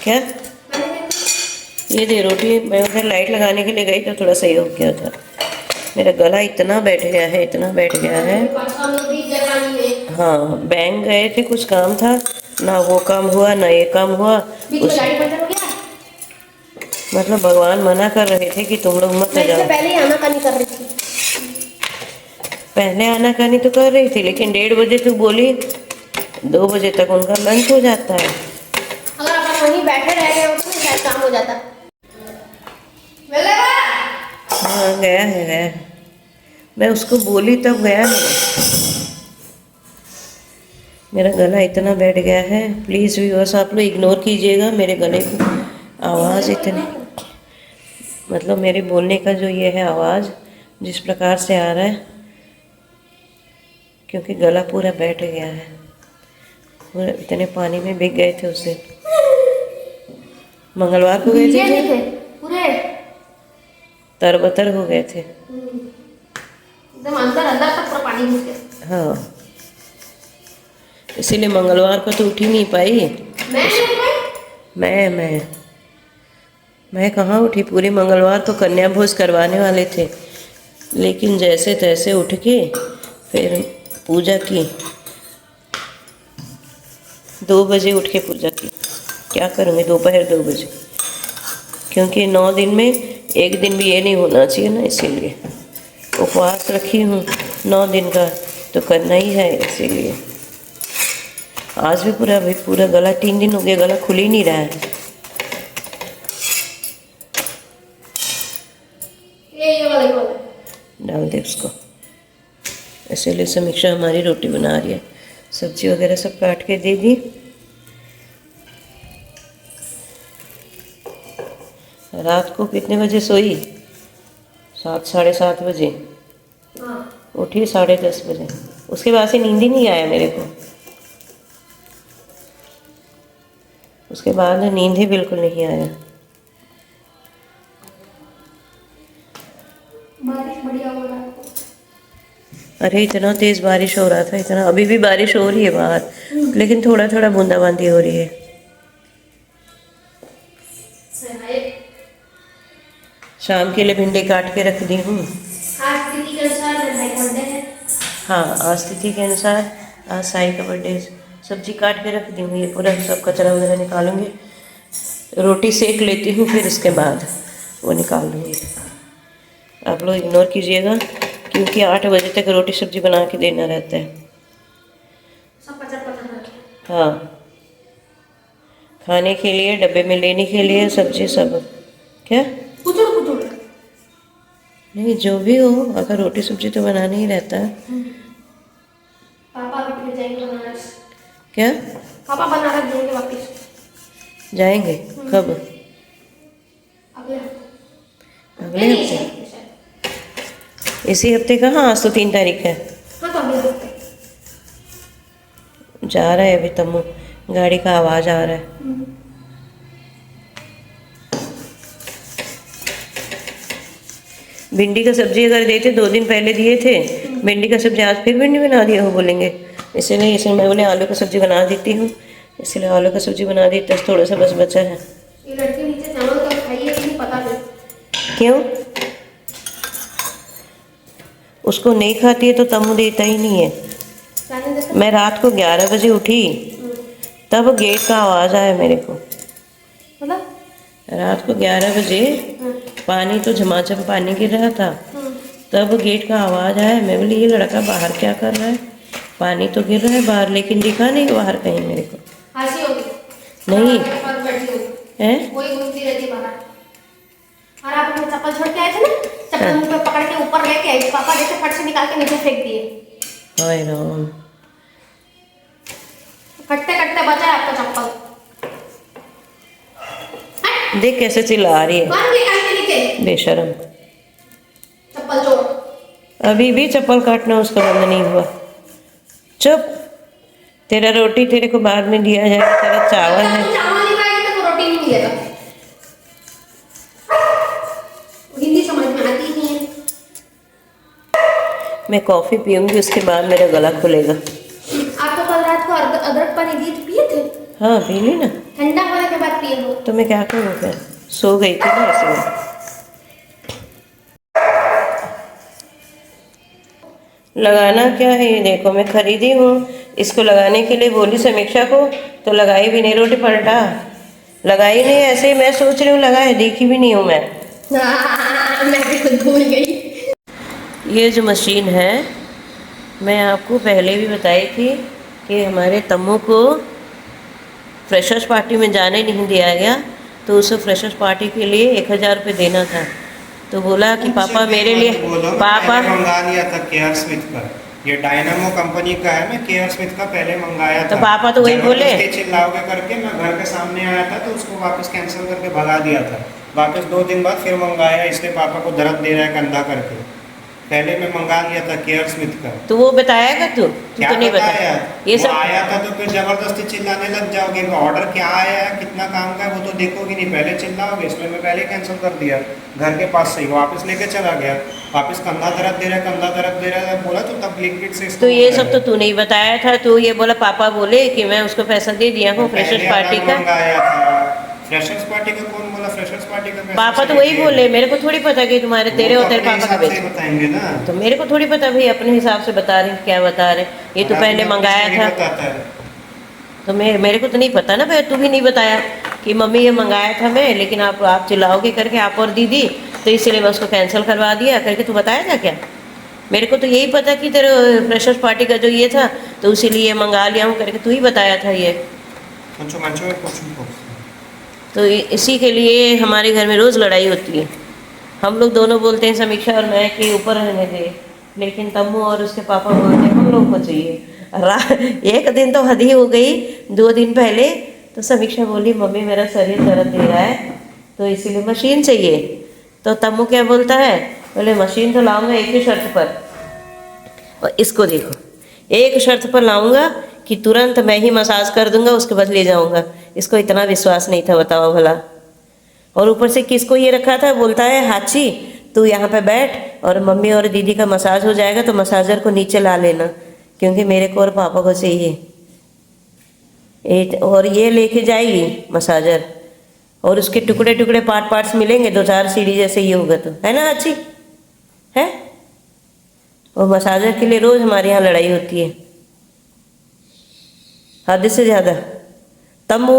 क्या? ये दे रोटी। मैं उधर लाइट लगाने के लिए गई तो थोड़ा सही हो गया था। मेरा गला इतना बैठ गया है, इतना बैठ गया है। हाँ, बैंक गए थे, कुछ काम था ना, वो काम हुआ ना ये काम हुआ। मतलब भगवान मना कर रहे थे कि तुम लोग मत जाओ। पहले आना का नहीं कर रही थी। पहले आना का नहीं तो कर रही थी, लेकिन 1:30 बजे तू बोली 2 बजे तक उनका लंच हो जाता है। अगर अपन वहीं बैठे रह गए होते तो शायद काम हो जाता। हाँ गया है। मैं उसको बोली तब गया है। मेरा गला इतना बैठ गया है, प्लीज़ व्यूअर्स आप लोग इग्नोर कीजिएगा मेरे गले की आवाज़ इतनी, मतलब मेरे बोलने का जो ये है आवाज़ जिस प्रकार से आ रहा है, क्योंकि गला पूरा बैठ गया है। पूरा इतने पानी में भीग गए थे उस दिन। मंगलवार को गए थे पूरे तरबतर हो गए थे एकदम अंदर अंदर तक पूरा पानी घुस गया। हाँ, इसीलिए मंगलवार को तो उठ ही नहीं पाई। मैं कहाँ उठी? पूरी मंगलवार तो कन्या भोज करवाने वाले थे, लेकिन जैसे तैसे उठ के फिर पूजा की। 2 बजे उठ के पूजा की। क्या करूँगी दोपहर 2 बजे, क्योंकि 9 दिन में एक दिन भी ये नहीं होना चाहिए ना, इसीलिए उपवास रखी हूँ 9 दिन का, तो करना ही है। इसीलिए आज भी पूरा गला 3 दिन हो गया, गला खुल ही नहीं रहा है। डाल दे उसको। इसीलिए समीक्षा हमारी रोटी बना रही है, सब्जी वगैरह सब काट के दे दी। रात को कितने बजे सोई? 7 साढ़े 7 बजे। उठी 10:30 बजे। उसके बाद से नींद ही नहीं आया मेरे को। उसके बाद नींद ही बिल्कुल नहीं आया। बारिश बढ़िया हो रहा है। अरे इतना तेज़ बारिश हो रहा था, इतना। अभी भी बारिश हो रही है बाहर, लेकिन थोड़ा थोड़ा बूंदाबांदी हो रही है। शाम के लिए भिंडी काट के रख दी हूँ। आज तिथि के अनुसार भाई बर्थडे है। हाँ, आज तिथि के अनुसार आज साई का बर्थडे। सब्जी काट के रख दी हूँ, ये पूरा सब कचरा वगैरह निकालूंगी। रोटी सेक लेती हूँ, फिर उसके बाद वो निकाल दूँगी। आप लोग इग्नोर कीजिएगा, क्योंकि 8 बजे तक रोटी सब्जी बना के देना रहता है। हाँ, खाने के लिए, डब्बे में लेने के लिए सब्जी सब। क्या? नहीं, जो भी हो, अगर रोटी सब्जी तो बनाना ही रहता है। पापा भी फिर जाएंगे बनारस। क्या? पापा बनारस जाएंगे वापस। जाएंगे कब? अगले हफ्ते। इसी हफ्ते कहाँ? आज तो 3 तारीख है। हाँ तो अगले हफ्ते जा रहा है अभी तम्मू, गाड़ी का आवाज़ आ रहा है। भिंडी का सब्जी अगर देते 2 दिन पहले दिए थे, भिंडी का सब्जी आज फिर भिंडी बना दिया हो बोलेंगे। इसलिए मैं बोले आलू का सब्जी बना देती हूँ, इसलिए आलू का सब्जी बना दी। बस थोड़ा सा बस बचा है। ये लड़की नीचे चावल का खाई है कि नहीं पता नहीं। क्यों? उसको नहीं खाती है तो तम्मू देता ही नहीं है। मैं रात को 11 बजे उठी, तब गेट का आवाज़ आया मेरे को। मतलब रात को 11 बजे पानी तो झमाझम पानी गिर रहा था, तब गेट का आवाज़ आया। मैं बोली ये लड़का बाहर क्या कर रहा है? पानी तो गिर रहा है बाहर, लेकिन दिखा नहीं बाहर कहीं मेरे को। हंसी होगी नहीं है। वही घूमती रहती बाहर। और आप अपने चप्पल छोड़ के आए थे ना, चप्पल मुंह पे पकड़ के ऊपर लेके आए, पापा जैसे फट से निकाल के नीचे फेंक दिए। हाय राम, कटते कटते बचा है आपका चप्पल। देख कैसे चिल्ला रही है बेशरम। चप्पल छोड़। अभी भी चप्पल काटना उसका बंद नहीं हुआ। चुप। तेरा रोटी तेरे को बाद में दिया जाएगा, तेरा चावल है। चावल नहीं खाएगी तो रोटी नहीं मिलेगा। हिंदी समझ में आती नहीं है। मैं कॉफ़ी पीऊंगी, उसके बाद मेरा गला खुलेगा। आप तो कल रात को अदरक पानी दी पिए थे। हाँ पी ली ना। ठंडा होने के बाद पिए हो। तो मैं क्या करूँ फिर, सो गई थी ना इसलिए। लगाना क्या है ये देखो, मैं खरीदी हूँ इसको लगाने के लिए, बोली समीक्षा को तो लगाई भी नहीं, रोटी पलटा लगाई नहीं, ऐसे ही मैं सोच रही हूँ लगाए, देखी भी नहीं हूँ मैं। मैं भी खुद भूल गई। ये जो मशीन है मैं आपको पहले भी बताई थी कि हमारे तम्मू को फ्रेशर्स पार्टी में जाने नहीं दिया गया, तो उसे फ्रेशर्स पार्टी के लिए 1000 रुपये देना था। तो बोला कि पापा मेरे लिए, पापा मंगा लिया था केयर स्मिथ का, ये डायनामो कंपनी का है, मैं केयर स्मिथ का पहले मंगाया था। तो पापा तो वही बोले, जबरदस्ती चिल्लाओगे करके मैं घर के सामने आया था तो उसको वापस कैंसिल करके भगा दिया था। वापस 2 दिन बाद फिर मंगाया, इसलिए पापा को दर्द दे रहा है कंधा करके। पहले मैं मंगा लिया था केयर स्मिथ का। तो वो बताएगा तू क्या तो नहीं बताया? ये वो सब आया था तो फिर जबरदस्ती चिल्लाने लग जाओगे, ऑर्डर क्या आया है कितना काम का है वो तो देखोगे नहीं, पहले चिल्लाओगे, इसलिए मैं पहले कैंसिल कर दिया घर के पास से ही, वापस लेके चला गया। वापस कंधा दर्द दे रहा है, कंधा दर्द दे रहा है बोला तो तब ब्लिंकिट से इसको तो ये सब तो तू नहीं बताया था, तो ये बोला पापा बोले कि मैं उसको पैसा दे दिया हूँ फ्रेशर्स पार्टी का। मंगाया था फ्रेशर्स पार्टी का, कौन बोला फ्रेशर्स पार्टी का? पापा तो वही बोले, मेरे को थोड़ी पता कि तुम्हारे तेरे और तेरे पापा का बेच, बताएंगे ना, तो मेरे को थोड़ी पता भाई, अपने हिसाब से बता रहे क्या बता रहे। ये तो पहले मंगाया था तो मेरे को तो नहीं पता ना भाई, तू भी नहीं बताया कि मम्मी ये मंगाया था मैं, लेकिन आप चिल्लाओगे करके आप और दीदी, तो इसलिए मैं उसको कैंसिल करवा दिया करके। तू बताया था क्या? मेरे को तो यही पता कि तेरे फ्रेशर्स पार्टी का जो ये था तो इसीलिए मंगा लिया हूँ करके, तू ही बताया था ये। तो इसी के लिए हमारे घर में रोज़ लड़ाई होती है। हम लोग दोनों बोलते हैं समीक्षा और मैं कि ऊपर रहने दे, लेकिन तम्मू और उसके पापा बोलते हैं हम लोग को चाहिए। एक दिन तो हद ही हो गई, 2 दिन पहले तो समीक्षा बोली मम्मी मेरा शरीर दर्द दे रहा है तो इसीलिए मशीन चाहिए। तो तम्मू क्या बोलता है, बोले मशीन तो लाऊंगा एक ही शर्त पर, और इसको देखो एक शर्त पर लाऊंगा कि तुरंत मैं ही मसाज कर दूंगा, उसके बाद ले जाऊंगा। इसको इतना विश्वास नहीं था, बताओ भला। और ऊपर से किसको ये रखा था, बोलता है हाची तू यहाँ पे बैठ और मम्मी और दीदी का मसाज हो जाएगा तो मसाजर को नीचे ला लेना, क्योंकि मेरे को और पापा को चाहिए। और ये लेके जाएगी मसाजर, और उसके टुकड़े टुकड़े पार्ट्स मिलेंगे, 2-4 सीढ़ी जैसे ये होगा तो, है ना हाची है। और मसाजर के लिए रोज़ हमारे यहाँ लड़ाई होती है, हद से ज़्यादा। तम्मू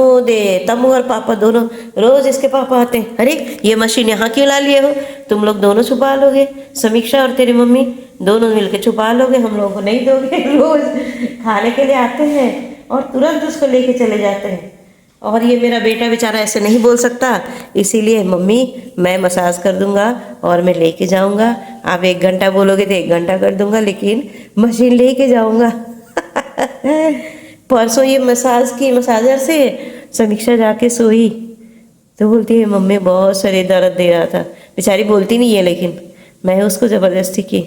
और पापा दोनों रोज़, इसके पापा आते हैं, अरे ये मशीन यहाँ क्यों ला लिए हो, तुम लोग दोनों छुपा लोगे, समीक्षा और तेरी मम्मी दोनों मिलके छुपा लोगे, हम लोगों को नहीं दोगे। रोज़ खाने के लिए आते हैं और तुरंत उसको लेके चले जाते हैं। और ये मेरा बेटा बेचारा ऐसे नहीं बोल सकता, इसीलिए मम्मी मैं मसाज कर दूंगा और मैं लेके जाऊंगा, आप 1 घंटा बोलोगे तो 1 घंटा कर दूंगा, लेकिन मशीन लेके जाऊंगा। परसों ये मसाजर से समीक्षा जाके सोई तो बोलती है मम्मी बहुत शरीर दर्द दे रहा था। बेचारी बोलती नहीं है, लेकिन मैं उसको ज़बरदस्ती की।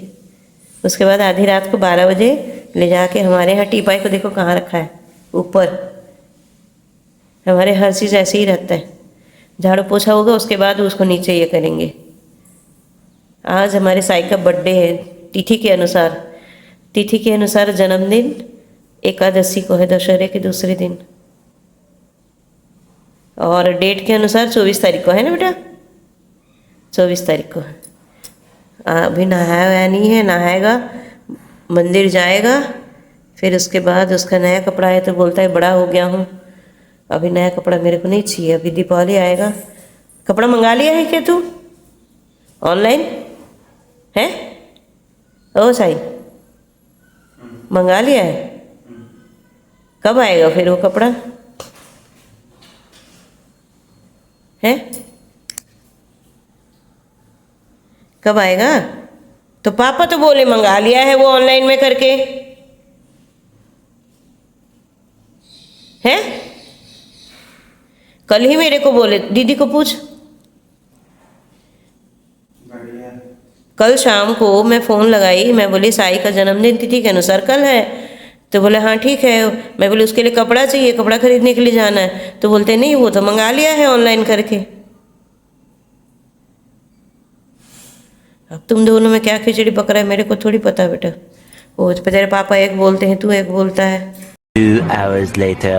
उसके बाद आधी रात को 12 बजे ले जाके, हमारे यहाँ टीपाई को देखो कहाँ रखा है, ऊपर। हमारे हर चीज़ ऐसे ही रहता है, झाड़ू पोछा होगा उसके बाद उसको नीचे ये करेंगे। आज हमारे साई का बर्थडे है, तिथि के अनुसार जन्मदिन एकादशी को है, दशहरे के दूसरे दिन, और डेट के अनुसार 24 तारीख को है ना बेटा, 24 तारीख को। अभी नहाया वया नहीं है, नहाएगा, मंदिर जाएगा, फिर उसके बाद उसका नया कपड़ा है तो बोलता है बड़ा हो गया हूँ, अभी नया कपड़ा मेरे को नहीं चाहिए, अभी दीपावली आएगा। कपड़ा मंगा लिया है क्या तू ऑनलाइन है? ओ साई मंगा लिया है, कब आएगा फिर वो कपड़ा है, कब आएगा? तो पापा तो बोले मंगा लिया है वो ऑनलाइन में करके, है? कल ही मेरे को बोले, दीदी को पूछ, कल शाम को मैं फ़ोन लगाई, मैं बोली साई का जन्मदिन तिथि के अनुसार कल है, तो बोले हाँ ठीक है। मैं बोली उसके लिए कपड़ा चाहिए, कपड़ा खरीदने के लिए जाना है, तो बोलते नहीं वो तो मंगा लिया है ऑनलाइन करके। अब तुम दोनों में क्या खिचड़ी पक रहा है मेरे को थोड़ी पता बेटा, वो तेरे पापा एक बोलते हैं, तू एक बोलता है। 2 hours later.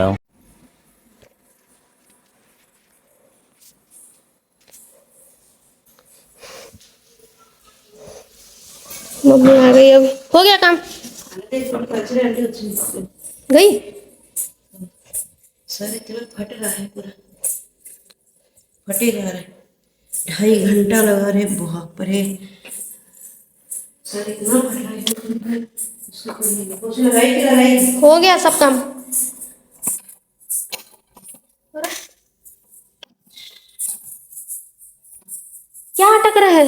मम्मी आ गई, अब हो गया काम। गई। सर इतना फट रहा है, पूरा फटे जा रहा है। 2.5 घंटा लगा रहे, बाप रे। सर इतना फट रहा है, उसको कोई नहीं, कुछ लगाई कि लगाई। हो गया सब काम। क्या अटक रहा है?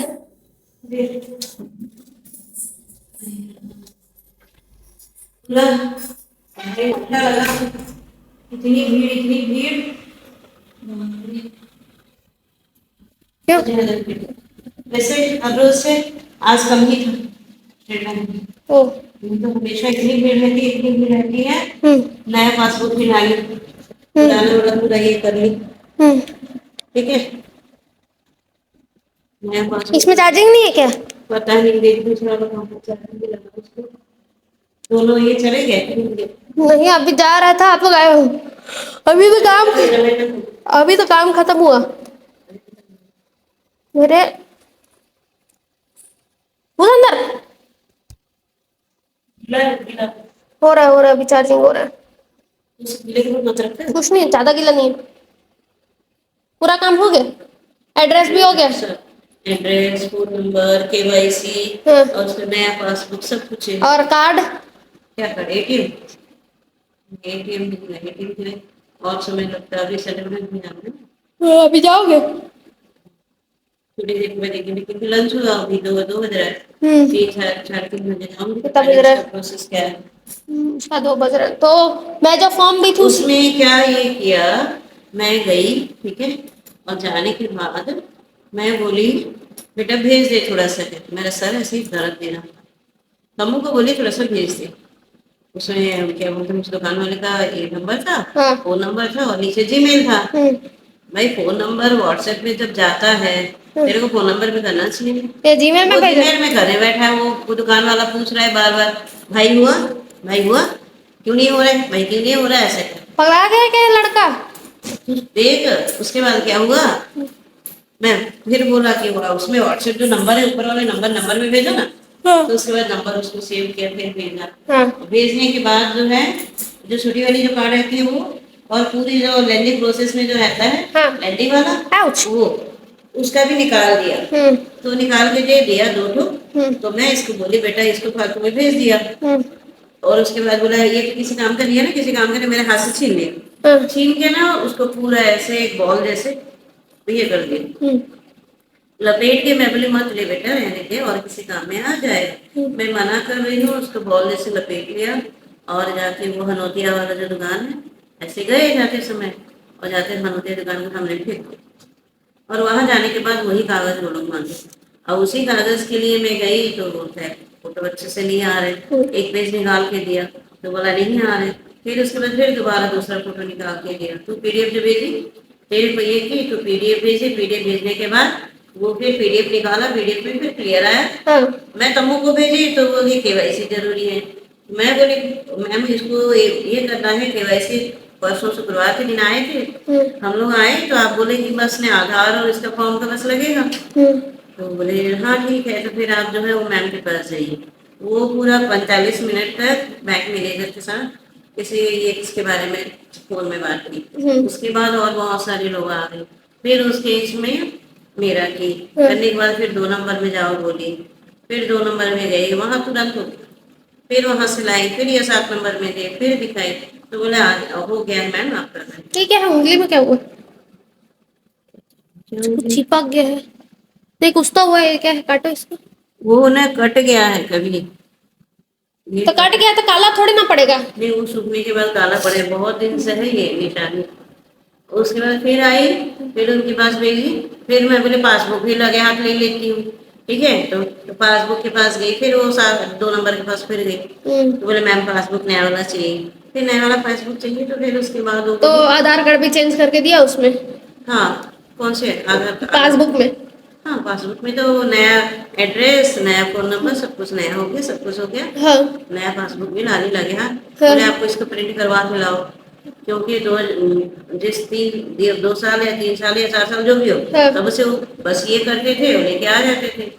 घंटा लगा, इतनी भीड़, इतनी भीड़। क्यों? वैसे हर रोज से आज कम ही था ट्रेड में। ओ। तो हमेशा इतनी भीड़ रहती है, इतनी भीड़ रहती है। नया पासबुक भी ला ली, पुराना वाला पूरा ये कर ली। ठीक है, नया पासबुक। इसमें चार्जिंग नहीं है क्या? पता नहीं, देख दूसरा वाला कहाँ पर चार्जिंग भी लगा उसको। दोनों ये चले गए कि नहीं गए? नहीं, अभी जा रहा था, आप लोग आए हो। अभी तो काम खत्म हुआ मेरे। वो अंदर हो रहा है, अभी चार्जिंग हो रहा है। कुछ नहीं, ज्यादा गीला नहीं है, पूरा काम हो गया। एड्रेस भी हो गया। एड्रेस, फोन नंबर, केवाईसी हाँ। और उसका नया पासबुक, सब कुछ है। और कार्ड? क्या कार्ड? एटीएम? एटीएम भी है, एटीएम है। और समय लगता है, अभी सेटलमेंट भी जाना है। अभी जाओगे? थोड़ी देर में देखेंगे, क्योंकि लंच हुआ, अभी 2 बज रहा है। 3 साढ़े 3 बजे जाऊंगी। कितना बज रहा है? प्रोसेस क्या है? 2 बज रहे। तो मैं जो फॉर्म दी थी उसमें क्या ये किया, मैं गई, ठीक है, और जाने के बाद मैं बोली बेटा भेज दे थोड़ा सा, मेरा सर ऐसे ही दर्द दे रहा था। तम्मू को बोली थोड़ा सा भेज दे। उसमें क्या बोलते हैं, उस दुकान वाले का ये नंबर था, हाँ। फोन नंबर था और नीचे जीमेल था। भाई फोन नंबर व्हाट्सएप में जब जाता है, तेरे को फोन नंबर पे करना चाहिए। ये जीमेल में वो भेजा? जीमेल में करने बैठा है। वो दुकान वाला पूछ रहा है बार बार, भाई हुआ, भाई हुआ, क्यों नहीं हो रहा है भाई, क्यों नहीं हो रहा है, ऐसे कर। पकड़ा गया क्या ये लड़का? देख उसके बाद क्या हुआ, मैं फिर बोला कि उसमें व्हाट्सएप जो नंबर है, ऊपर वाले नंबर में भेजो ना। हाँ। तो उसके बाद नंबर उसको सेव किया, फिर भेजा। हाँ। भेजने के बाद जो है, जो छोटी वाली जो कार्ड रहती है वो, और पूरी जो लैंडिंग प्रोसेस में जो रहता है, हाँ। लैंडिंग वाला, आउच। वो उसका भी निकाल दिया। तो निकाल के दे दिया 2 तो मैं इसको बोली बेटा इसको फालतू में भेज दिया। और उसके बाद बोला ये तो किसी काम का नहीं है ना, किसी काम का नहीं, मेरे हाथ से छीन लिया। छीन के ना उसको पूरा ऐसे एक बॉल जैसे ये कर दिया, लपेट के। मैं बोली मत ले बेटा, रहने दे, और किसी काम में आ जाएगा। मैं मना कर रही हूँ, उसको बॉल जैसे लपेट लिया और जाके वो हनोतिया वाला जो दुकान है, ऐसे गए जाते समय, और जाते हनोतिया दुकान के सामने फेंक दिया। और वहां जाने के बाद वही कागज वो लोग मांगे, और उसी कागज के लिए मैं गई तो फोटो अच्छे से नहीं आ रहे। एक पेज निकाल के दिया तो बोला नहीं आ रहे। फिर उसके बाद फिर दोबारा दूसरा फोटो निकाल के दिया, तो पीडीएफ जो भेजी, फिर ये की तो पीडीएफ भेजी। पीडीएफ भेजने के बाद वो फिर पीडीएफ निकाला, पीडीएफ में फिर क्लियर आया। मैं तम्मू को भेजी तो बोली केवाईसी जरूरी है। मैं बोली मैम इसको ये करना है केवाईसी, परसों शुक्रवार के दिन आए थे हम लोग, आए तो आप बोले कि बस ने आधार और इसका फॉर्म का बस लगेगा। तो बोले हाँ ठीक है, तो फिर आप जो है वो मैम के पास जाइए। वो पूरा 45 मिनट तक बैंक मैनेजर के साथ किसी एक इसके बारे में फोन में बात की। उसके बाद और बहुत सारे लोग आ गए। फिर उस केस में मेरा की करने के बाद फिर 2 नंबर में जाओ बोली। फिर 2 नंबर में गई, वहां तुरंत हो गया। फिर वहां से लाई, फिर ये 7 नंबर में गए, फिर दिखाई तो बोले हो गया मैम आप कर रहे हैं। ठीक है, उंगली में क्या हुआ? कुछ चिपक गया है। नहीं कुछ तो हुआ है, क्या है? काटो इसको। वो ना कट गया है कभी, तो कट गया तो काला थोड़ी ना पड़ेगा। नहीं वो सूखने के बाद काला पड़े, बहुत दिन से है ये निशानी। उसके बाद फिर आई, फिर उनके पास भेजी। फिर मैं बोले पासबुक भी लगे हाथ ले लेती हूँ, ठीक है। तो पासबुक के पास गई, फिर वो 2 नंबर के पास फिर गई। तो बोले मैम पासबुक नया वाला चाहिए। फिर नया वाला पासबुक चाहिए, तो फिर उसके बाद तो आधार कार्ड भी चेंज करके दिया उसमें? हाँ। कौन से आधार? पासबुक में? हाँ पासबुक में तो नया एड्रेस, नया फोन नंबर, सब कुछ नया हो गया, सब कुछ हो गया। हाँ। नया पासबुक भी लाने लगे। हाँ बोले आपको इसको प्रिंट करवा के लाओ, क्योंकि 2 साल या 3 साल या 4 साल जो भी हो, तब से वो बस ये करते थे और लेके आ जाते थे।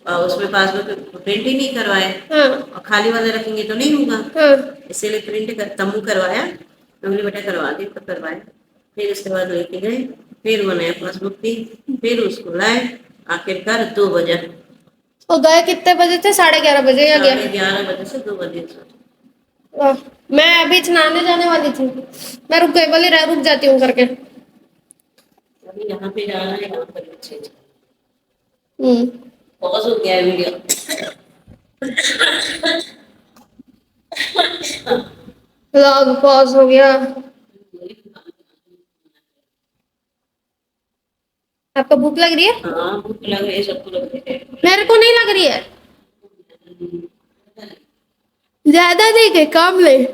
और उसमें पासबुक प्रिंट ही नहीं करवाए, हाँ और खाली वाले रखेंगे तो नहीं होगा, हाँ इसीलिए प्रिंट कर तम्बू करवाया। मैं बोली बेटा करवा दी, तो करवाया। फिर उसके बाद लेके गए, फिर वो नया पासबुक दी, फिर उसको लाए। आखिरकार 2 बजे, और गए कितने बजे थे? 11:30 बजे या गया? 11:30 बजे से 2 बजे से। मैं अभी नहाने जाने वाली थी, मैं रुक गई, बोली रुक जाती हूँ करके। अभी यहाँ पे जाना है, यहाँ पर अच्छे से हम्म। पॉज हो गया है वीडियो। व्लॉग पॉज हो गया। आपको भूख लग रही है? हाँ भूख लग रही है, सबको लग रही है। मेरे को नहीं लग रही है, ज्यादा नहीं, कम नहीं।